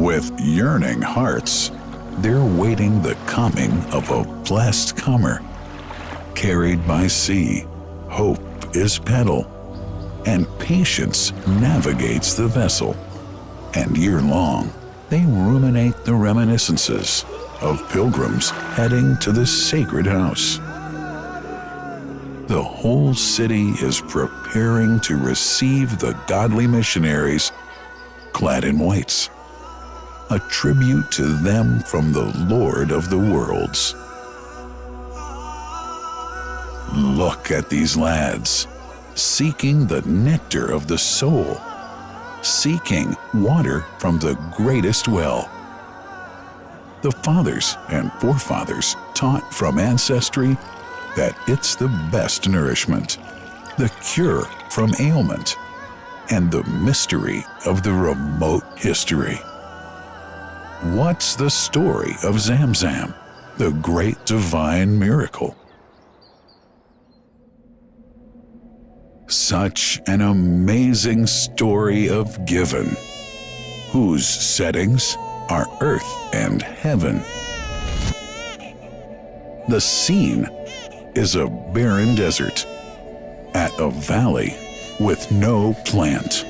With yearning hearts, they're waiting the coming of a blessed comer. Carried by sea, hope is pedal, and patience navigates the vessel. And year-long, they ruminate the reminiscences of pilgrims heading to the sacred house. The whole city is preparing to receive the godly missionaries clad in whites, a tribute to them from the Lord of the worlds. Look at these lads, seeking the nectar of the soul, seeking water from the greatest well. The fathers and forefathers taught from ancestry that it's the best nourishment, the cure from ailment, and the mystery of the remote history. What's the story of Zamzam, the great divine miracle? Such an amazing story of giving, whose settings are earth and heaven. The scene is a barren desert at a valley with no plant.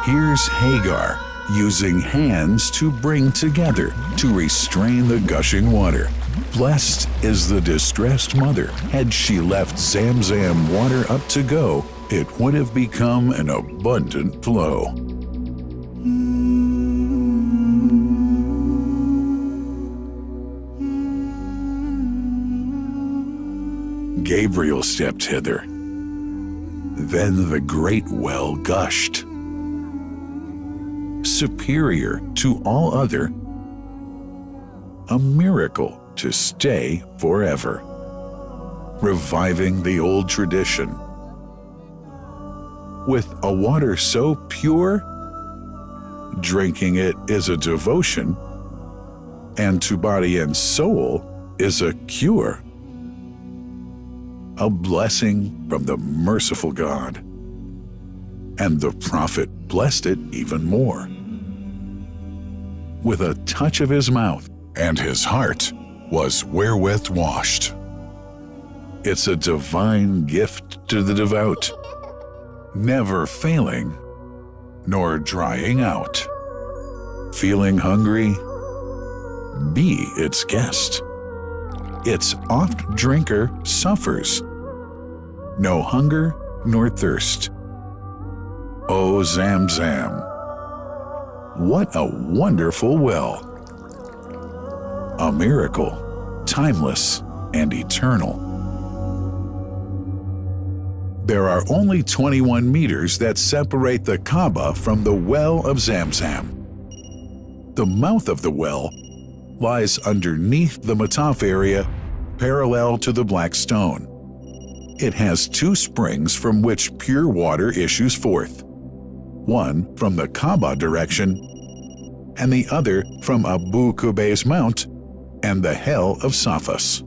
Here's Hagar, using hands to bring together, to restrain the gushing water. Blessed is the distressed mother. Had she left Zamzam water up to go, it would have become an abundant flow. Gabriel stepped hither. Then the great well gushed. Superior to all other, a miracle to stay forever, reviving the old tradition. With a water so pure, drinking it is a devotion, and to body and soul is a cure, a blessing from the merciful God. And the prophet blessed it even more. With a touch of his mouth, and his heart was wherewith washed. It's a divine gift to the devout, never failing nor drying out. Feeling hungry? Be its guest. Its oft drinker suffers, no hunger nor thirst. O Zamzam, what a wonderful well! A miracle, timeless and eternal. There are only 21 meters that separate the Kaaba from the well of Zamzam. The mouth of the well lies underneath the Mataf area, parallel to the Black Stone. It has two springs from which pure water issues forth, one from the Kaaba direction, and the other from Abu Qubay's Mount and the Hell of Safas.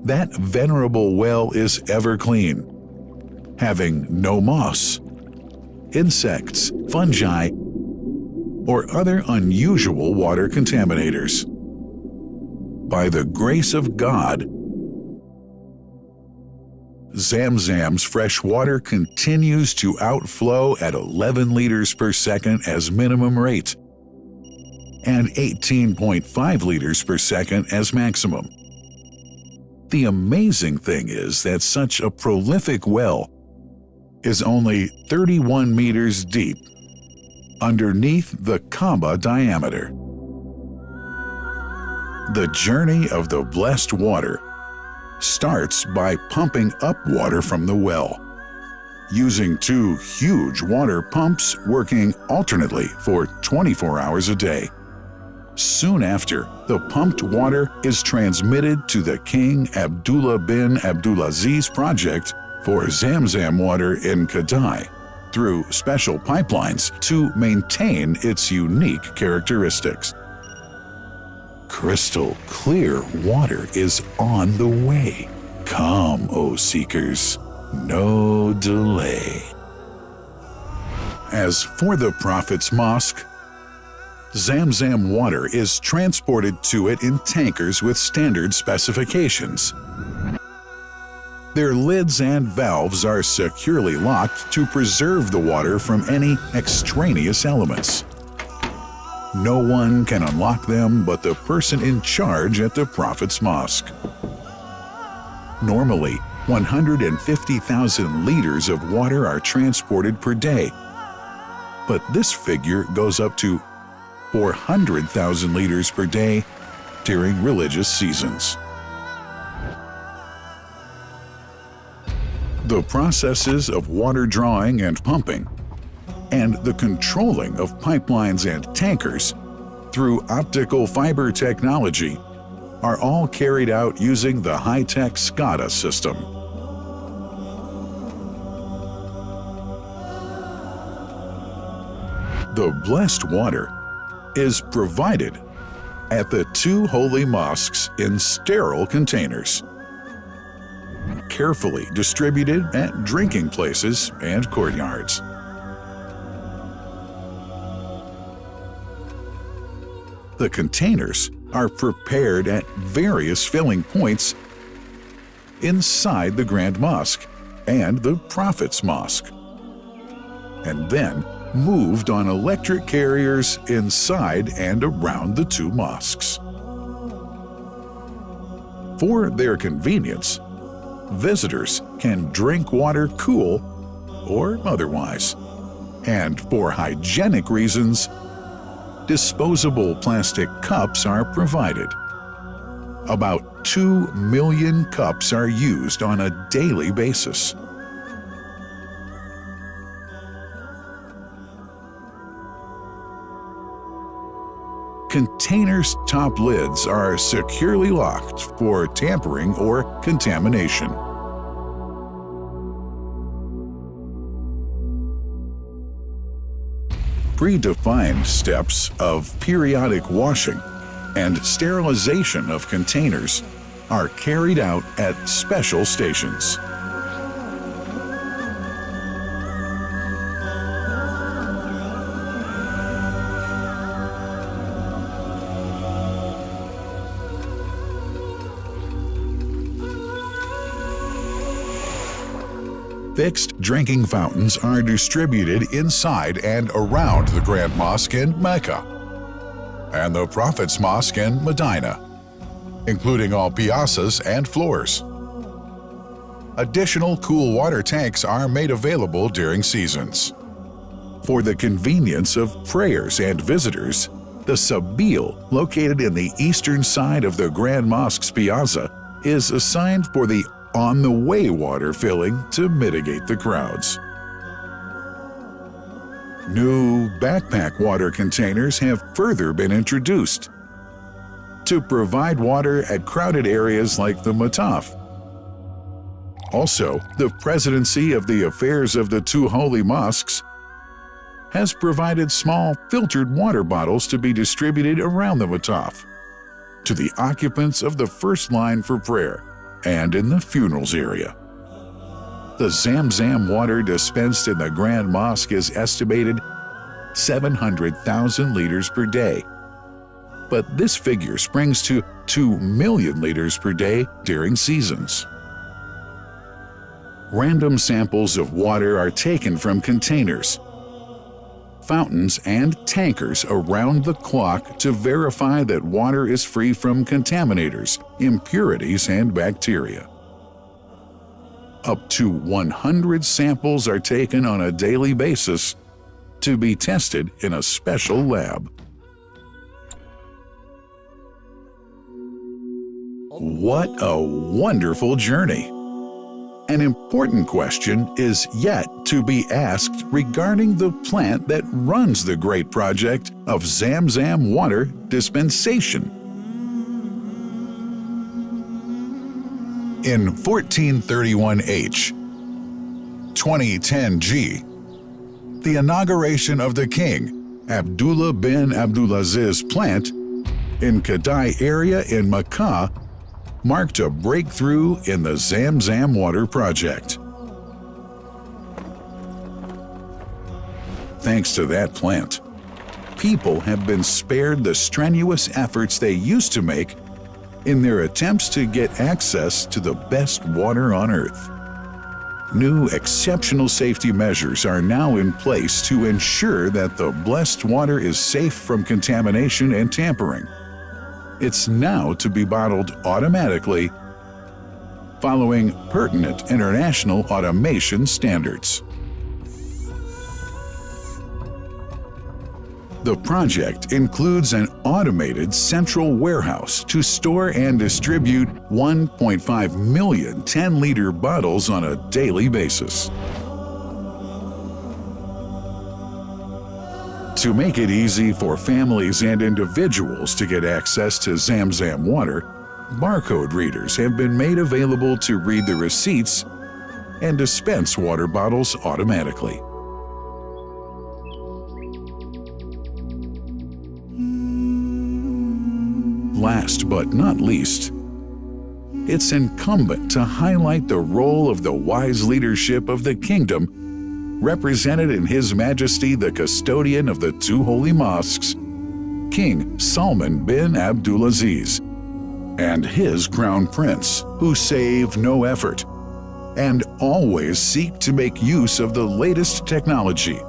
That venerable well is ever clean, having no moss, insects, fungi, or other unusual water contaminators. By the grace of God, Zamzam's fresh water continues to outflow at 11 liters per second as minimum rate and 18.5 liters per second as maximum. The amazing thing is that such a prolific well is only 31 meters deep underneath the Kaaba diameter. The journey of the blessed water starts by pumping up water from the well, using two huge water pumps working alternately for 24 hours a day. Soon after, the pumped water is transmitted to the King Abdullah bin Abdulaziz project for Zamzam water in Kadai through special pipelines to maintain its unique characteristics. Crystal clear water is on the way. Come, O seekers, no delay. As for the Prophet's Mosque, Zamzam water is transported to it in tankers with standard specifications. Their lids and valves are securely locked to preserve the water from any extraneous elements. No one can unlock them but the person in charge at the Prophet's Mosque. Normally, 150,000 liters of water are transported per day, but this figure goes up to 400,000 liters per day during religious seasons. The processes of water drawing and pumping, and the controlling of pipelines and tankers through optical fiber technology are all carried out using the high-tech SCADA system. The blessed water is provided at the two holy mosques in sterile containers, carefully distributed at drinking places and courtyards. The containers are prepared at various filling points inside the Grand Mosque and the Prophet's Mosque, and then moved on electric carriers inside and around the two mosques. For their convenience, visitors can drink water cool or otherwise, and for hygienic reasons, disposable plastic cups are provided. About 2 million cups are used on a daily basis. Containers' top lids are securely locked for tampering or contamination. Predefined steps of periodic washing and sterilization of containers are carried out at special stations. Fixed drinking fountains are distributed inside and around the Grand Mosque in Mecca and the Prophet's Mosque in Medina, including all piazzas and floors. Additional cool water tanks are made available during seasons. For the convenience of prayers and visitors, the Sabil, located in the eastern side of the Grand Mosque's piazza, is assigned for the on-the-way water filling to mitigate the crowds. New backpack water containers have further been introduced to provide water at crowded areas like the Mataf. Also, the Presidency of the Affairs of the Two Holy Mosques has provided small filtered water bottles to be distributed around the Mataf to the occupants of the first line for prayer and in the funerals area. The Zamzam water dispensed in the Grand Mosque is estimated 700,000 liters per day, but this figure springs to 2 million liters per day during seasons. Random samples of water are taken from containers, fountains, and tankers around the clock to verify that water is free from contaminators, impurities, and bacteria. Up to 100 samples are taken on a daily basis to be tested in a special lab. What a wonderful journey! An important question is yet to be asked regarding the plant that runs the great project of Zamzam water dispensation. In 1431H, 2010G, the inauguration of the king, Abdullah bin Abdulaziz plant in Kadai area in Makkah marked a breakthrough in the Zamzam water project. Thanks to that plant, people have been spared the strenuous efforts they used to make in their attempts to get access to the best water on earth. New exceptional safety measures are now in place to ensure that the blessed water is safe from contamination and tampering. It's now to be bottled automatically following pertinent international automation standards. The project includes an automated central warehouse to store and distribute 1.5 million 10-liter bottles on a daily basis. To make it easy for families and individuals to get access to Zamzam water, barcode readers have been made available to read the receipts and dispense water bottles automatically. Last but not least, it's incumbent to highlight the role of the wise leadership of the kingdom, represented in His Majesty the custodian of the two holy mosques, King Salman bin Abdulaziz, and his crown prince, who save no effort and always seek to make use of the latest technology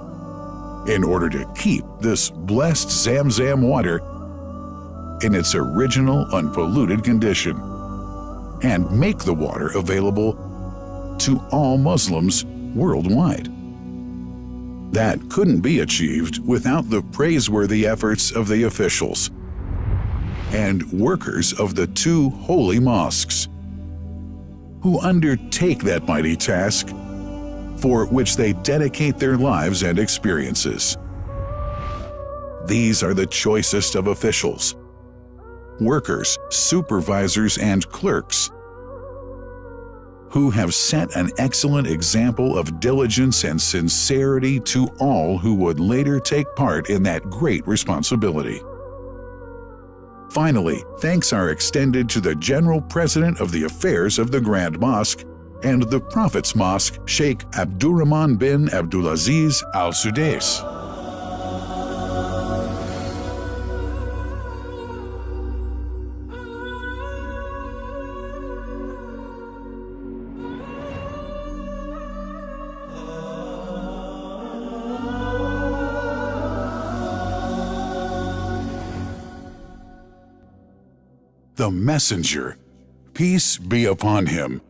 in order to keep this blessed Zamzam water in its original unpolluted condition and make the water available to all Muslims worldwide. That couldn't be achieved without the praiseworthy efforts of the officials and workers of the two holy mosques, who undertake that mighty task for which they dedicate their lives and experiences. These are the choicest of officials, workers, supervisors, and clerks, who have set an excellent example of diligence and sincerity to all who would later take part in that great responsibility. Finally, thanks are extended to the General President of the Affairs of the Grand Mosque and the Prophet's Mosque, Sheikh Abdurrahman bin Abdulaziz Al Sudais. The messenger, peace be upon him,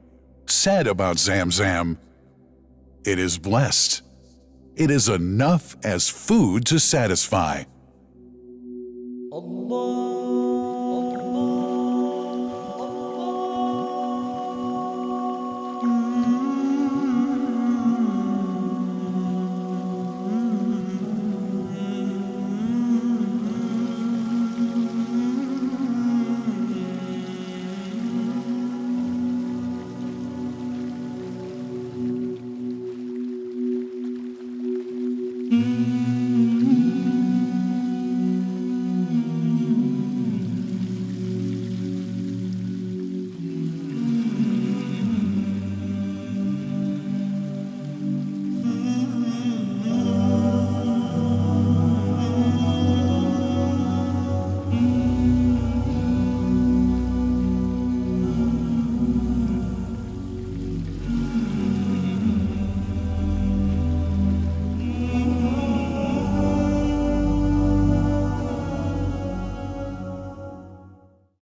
said about Zamzam, "It is blessed. It is enough as food to satisfy." Allah.